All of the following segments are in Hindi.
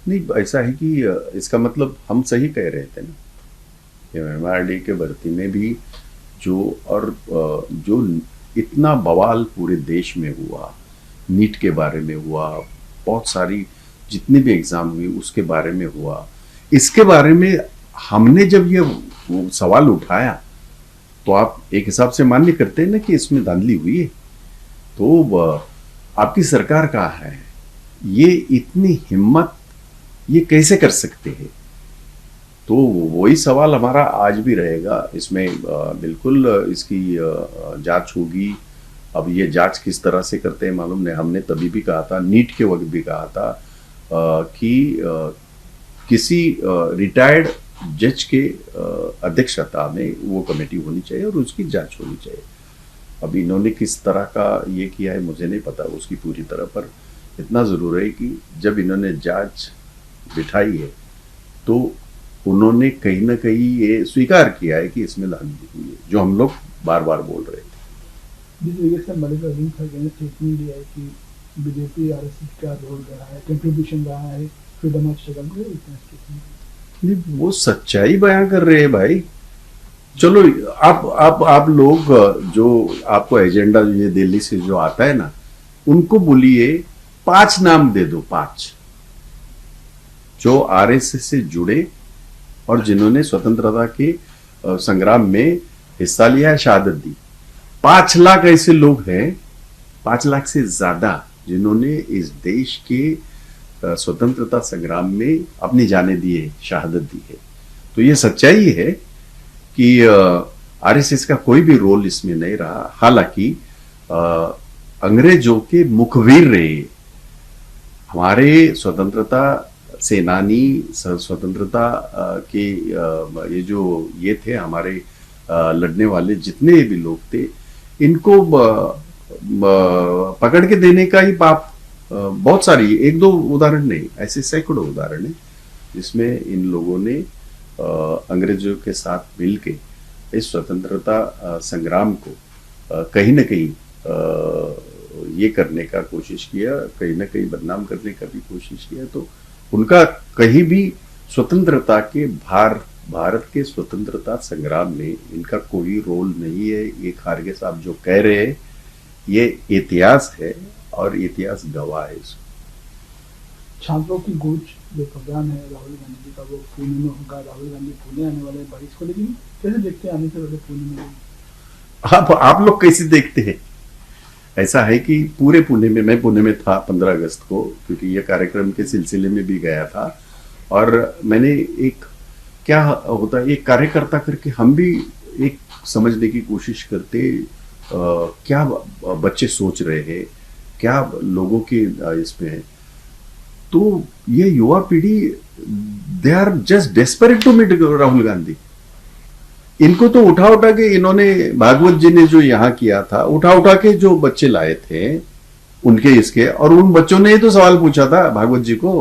नहीं, ऐसा है कि इसका मतलब हम सही कह रहे थे ना कि एमआरडी के भर्ती में भी जो और जो इतना बवाल पूरे देश में हुआ, नीट के बारे में हुआ, बहुत सारी जितनी भी एग्जाम हुई उसके बारे में हुआ, इसके बारे में हमने जब ये सवाल उठाया तो आप एक हिसाब से मान्य करते हैं ना कि इसमें धांधली हुई है। तो आपकी सरकार कहाँ है, ये इतनी हिम्मत ये कैसे कर सकते हैं? तो वही सवाल हमारा आज भी रहेगा। इसमें बिल्कुल इसकी जांच होगी। अब ये जांच किस तरह से करते हैं मालूम नहीं। हमने तभी भी कहा था, नीट के वक्त भी कहा था कि किसी रिटायर्ड जज के अध्यक्षता में वो कमेटी होनी चाहिए और उसकी जांच होनी चाहिए। अब इन्होंने किस तरह का ये किया है मुझे नहीं पता उसकी पूरी तरह, पर इतना ज़रूर है कि जब इन्होंने जांच बिठाई है तो उन्होंने कहीं ना कहीं ये स्वीकार किया है कि इसमें धांधली हुई है, जो हम लोग बार बार बोल रहे थे। जिस तरीके से मल्लिकार्जुन खड़गे ने स्टेटमेंट दिया है कि बीजेपी आरएसएस का रोल रहा है, कंट्रीब्यूशन रहा है फ्रीडम ऑफ स्ट्रगल को, इतना स्टेटमेंट वो सच्चाई बयां कर रहे हैं भाई। चलो आप लोग जो आपको एजेंडा ये दिल्ली से जो आता है ना, उनको बोलिए 5 नाम दे दो, 5 जो आरएसएस से जुड़े और जिन्होंने स्वतंत्रता के संग्राम में हिस्सा लिया है, शहादत दी। 5 लाख ऐसे लोग हैं, 5 लाख से ज्यादा, जिन्होंने इस देश के स्वतंत्रता संग्राम में अपनी जाने दी है, शहादत दी है। तो ये सच्चाई है कि आरएसएस का कोई भी रोल इसमें नहीं रहा। हालांकि अंग्रेजों के मुखबिर रहे हमारे स्वतंत्रता सेनानी, स्वतंत्रता के ये जो ये थे हमारे लड़ने वाले जितने भी लोग थे, इनको पकड़ के देने का ही पाप बहुत सारी, एक दो उदाहरण नहीं, ऐसे सैकड़ों उदाहरण है जिसमें इन लोगों ने अंग्रेजों के साथ मिलके इस स्वतंत्रता संग्राम को कहीं ना कहीं ये करने का कोशिश किया, कहीं ना कहीं बदनाम करने का भी कोशिश किया। तो उनका कहीं भी स्वतंत्रता के भारत के स्वतंत्रता संग्राम में इनका कोई रोल नहीं है। ये खारगे साहब जो कह रहे हैं ये इतिहास है और इतिहास गवाह है इसको। छात्रों की गूंज जो प्रोग्राम है राहुल गांधी जी का, वो पुणे में होगा। राहुल गांधी पुणे आने वाले 22 को, लेकिन कैसे देखते हैं आने से पहले पुणे में? आप लोग कैसे देखते हैं? ऐसा है कि पूरे पुणे में, मैं पुणे में था 15 अगस्त को, क्योंकि ये कार्यक्रम के सिलसिले में भी गया था, और मैंने एक क्या होता है एक कार्यकर्ता करके हम भी एक समझने की कोशिश करते क्या बच्चे सोच रहे हैं, क्या लोगों के इसमें है। तो ये युवा पीढ़ी, they are just desperate to meet Rahul Gandhi. इनको तो उठा उठा के इन्होंने, भागवत जी ने जो यहाँ किया था, उठा उठा के जो बच्चे लाए थे उनके इसके, और उन बच्चों ने ही तो सवाल पूछा था भागवत जी को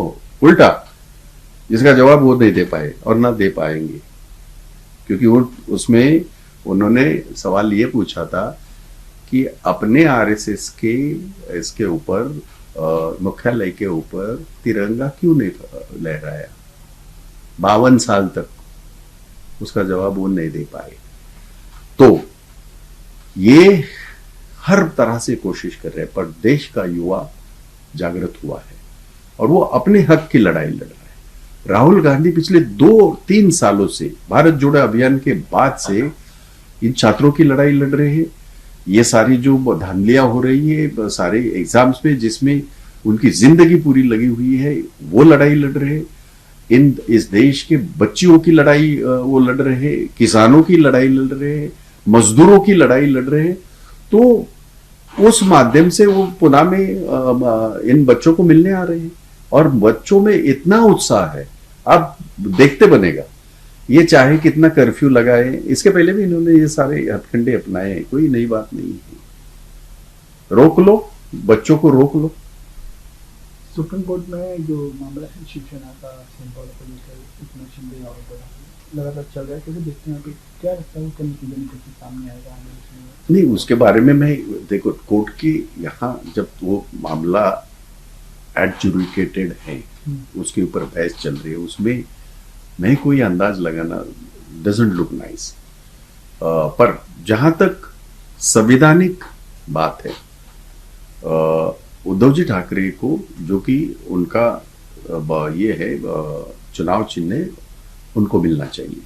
उल्टा, जिसका जवाब वो नहीं दे पाए और ना दे पाएंगे, क्योंकि वो उसमें उन्होंने सवाल ये पूछा था कि अपने आरएसएस के इसके ऊपर मुख्यालय के ऊपर तिरंगा क्यों नहीं लहराया 52 साल तक। उसका जवाब वो नहीं दे पाए। तो ये हर तरह से कोशिश कर रहे हैं, पर देश का युवा जागृत हुआ है और वो अपने हक की लड़ाई लड़ रहा है। राहुल गांधी पिछले 2-3 सालों से, भारत जोड़ो अभियान के बाद से, इन छात्रों की लड़ाई लड़ रहे हैं। ये सारी जो धांधलियां हो रही है सारे एग्जाम्स में, जिसमें उनकी जिंदगी पूरी लगी हुई है, वो लड़ाई लड़ रहे हैं। इस देश के बच्चियों की लड़ाई वो लड़ रहे हैं, किसानों की लड़ाई लड़ रहे हैं, मजदूरों की लड़ाई लड़ रहे हैं। तो उस माध्यम से वो पुणे में इन बच्चों को मिलने आ रहे हैं और बच्चों में इतना उत्साह है, आप देखते बनेगा। ये चाहे कितना कर्फ्यू लगाए, इसके पहले भी इन्होंने ये सारे हथकंडे अपनाए हैं, कोई नई बात नहीं है। रोक लो, बच्चों को रोक लो। सुप्रीम कोर्ट में जो मामला है शिवसेना का, सिंबल को लेकर इतना शिंदे और लगातार चल रहा है, कैसे देखते हैं? क्या लगता है क्या नतीजा निकल के सामने आएगा आने में? नहीं, उसके बारे में मैं, देखो, कोर्ट की यहाँ जब वो मामला एडजुडिकेटेड हैं, उसके ऊपर बहस चल रही है, उसमें मैं कोई अंदाज लगाना डजंट लुक नाइस। पर जहां तक संवैधानिक बात है, उद्धव जी ठाकरे को, जो कि उनका ये है चुनाव चिन्ह, उनको मिलना चाहिए।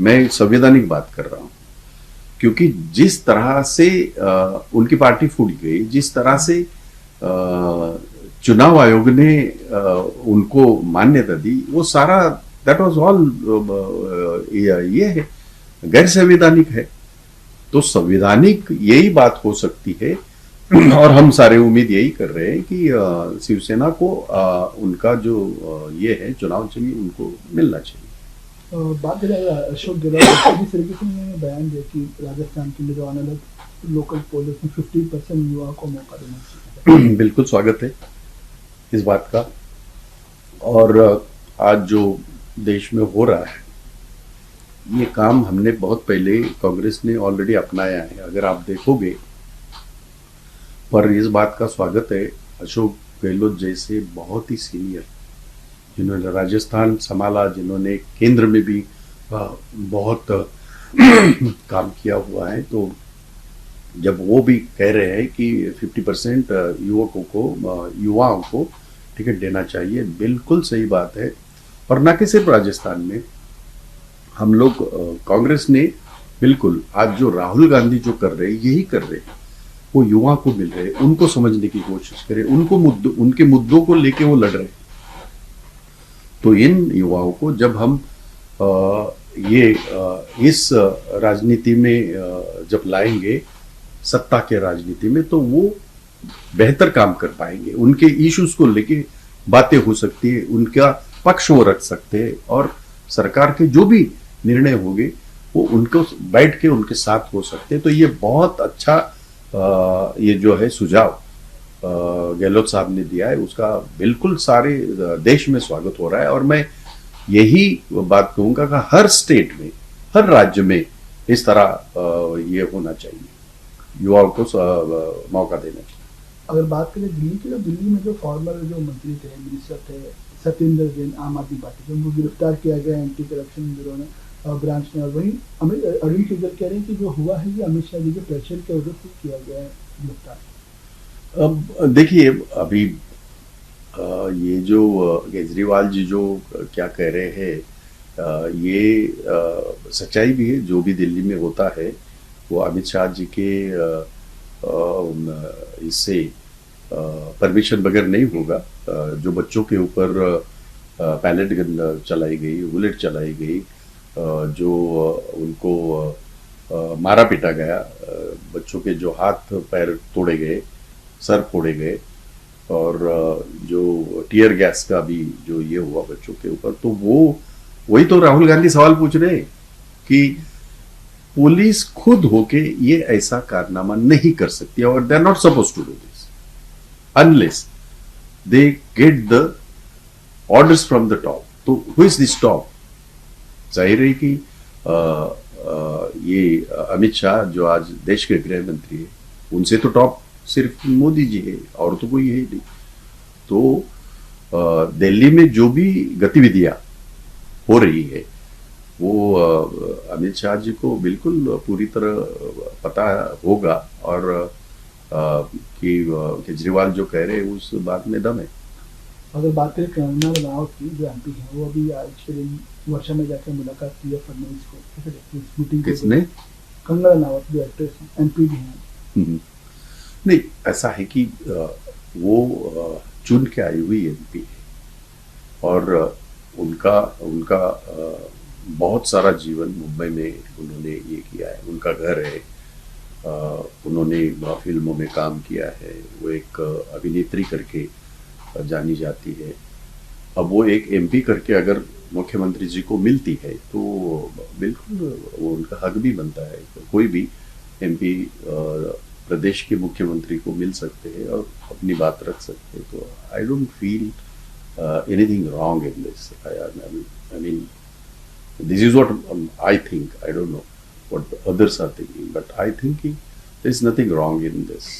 मैं संवैधानिक बात कर रहा हूं, क्योंकि जिस तरह से उनकी पार्टी फूट गई, जिस तरह से चुनाव आयोग ने उनको मान्यता दी, वो सारा दैट वाज ऑल ये है, गैर संवैधानिक है। तो संवैधानिक यही बात हो सकती है, और हम सारे उम्मीद यही कर रहे हैं कि शिवसेना को उनका जो ये है चुनाव चिन्ह, उनको मिलना चाहिए। बात करें अशोक गहलोत, जिस तरीके से उन्होंने बयान दिया कि राजस्थान के लिए जो आने वाले लोकल पोल्स में 50% युवा को मौका देना चाहिए, बिल्कुल स्वागत है इस बात का। और आज जो देश में हो रहा है, ये काम हमने बहुत पहले, कांग्रेस ने ऑलरेडी अपनाया है, अगर आप देखोगे। पर इस बात का स्वागत है, अशोक गहलोत जैसे बहुत ही सीनियर, जिन्होंने राजस्थान संभाला, जिन्होंने केंद्र में भी बहुत काम किया हुआ है, तो जब वो भी कह रहे हैं कि 50% युवाओं को टिकट देना चाहिए, बिल्कुल सही बात है। और न कि सिर्फ राजस्थान में, हम लोग कांग्रेस ने बिल्कुल आज जो राहुल गांधी जो कर रहे हैं, यही कर रहे हैं, वो युवा को मिल रहे हैं, उनको समझने की कोशिश करें, उनके मुद्दों को लेके वो लड़ रहे हैं। तो इन युवाओं को जब हम इस राजनीति में जब लाएंगे, सत्ता के राजनीति में, तो वो बेहतर काम कर पाएंगे, उनके इश्यूज को लेके बातें हो सकती है, उनका पक्ष वो रख सकते हैं, और सरकार के जो भी निर्णय होंगे वो उनको बैठ के उनके साथ हो सकते हैं। तो ये बहुत अच्छा ये जो है सुझाव गहलोत साहब ने दिया है, उसका बिल्कुल सारे देश में स्वागत हो रहा है। और मैं यही बात कहूंगा कि हर स्टेट में, हर राज्य में इस तरह ये होना चाहिए, युवाओं को मौका देना चाहिए। अगर बात करें दिल्ली की, तो दिल्ली में जो फॉर्मर जो मंत्री थे, मिनिस्टर थे, सत्येंद्र जैन, आम आदमी पार्टी के, उनको गिरफ्तार किया गया एंटी करप्शन ब्यूरो ने, ब्रांच ने। और वही अरविंद केजरीवाल कह रहे हैं कि जो हुआ है ये अमित शाह जी के प्रेशर के वजह से किया गया है गिरफ्तार। अब देखिए, अभी ये जो केजरीवाल जी जो क्या कह रहे हैं, ये सच्चाई भी है। जो भी दिल्ली में होता है वो अमित शाह जी के इससे परमिशन बगैर नहीं होगा। जो बच्चों के ऊपर पैलेट गन चलाई गई, बुलेट चलाई गई, जो उनको मारा पीटा गया, बच्चों के जो हाथ पैर तोड़े गए, सर फोड़े गए, और जो टीयर गैस का भी जो ये हुआ बच्चों के ऊपर, तो वही तो राहुल गांधी सवाल पूछ रहे हैं कि पुलिस खुद होके ये ऐसा कारनामा नहीं कर सकती, और they are not suppose to do this unless they get the orders from the top. तो हु इज दिस टॉप? जाहिर है कि ये अमित शाह जो आज देश के गृह मंत्री है, उनसे तो टॉप सिर्फ मोदी जी है, और तो कोई है ही नहीं। तो दिल्ली में जो भी गतिविधियां हो रही है, वो अमित शाह जी को बिल्कुल पूरी तरह पता होगा, और कि केजरीवाल जो कह रहे हैं उस बात में दम है। अगर बात करें कंगना रनावत की, जो एमपी है, वो अभी आज के दिन वर्षा में जाकर मुलाकात की है फडणवीस को, कैसे देखते हैं इस मीटिंग? किसने? कंगना रनावत जो एक्ट्रेस हैं, एमपी भी हैं। नहीं, ऐसा है कि वो चुन के आई हुई एमपी है, और उनका बहुत सारा जीवन मुंबई में उन्होंने ये किया है, उनका घर है, उन्होंने फिल्मों में काम किया है, वो एक अभिनेत्री करके जानी जाती है। अब वो एक एमपी करके अगर मुख्यमंत्री जी को मिलती है, तो बिल्कुल वो उनका हक भी बनता है। तो कोई भी एमपी प्रदेश के मुख्यमंत्री को मिल सकते हैं और अपनी बात रख सकते हैं। तो I don't feel anything wrong in this. I mean this is what I think. I don't know what others are thinking, but I think there is nothing wrong in this.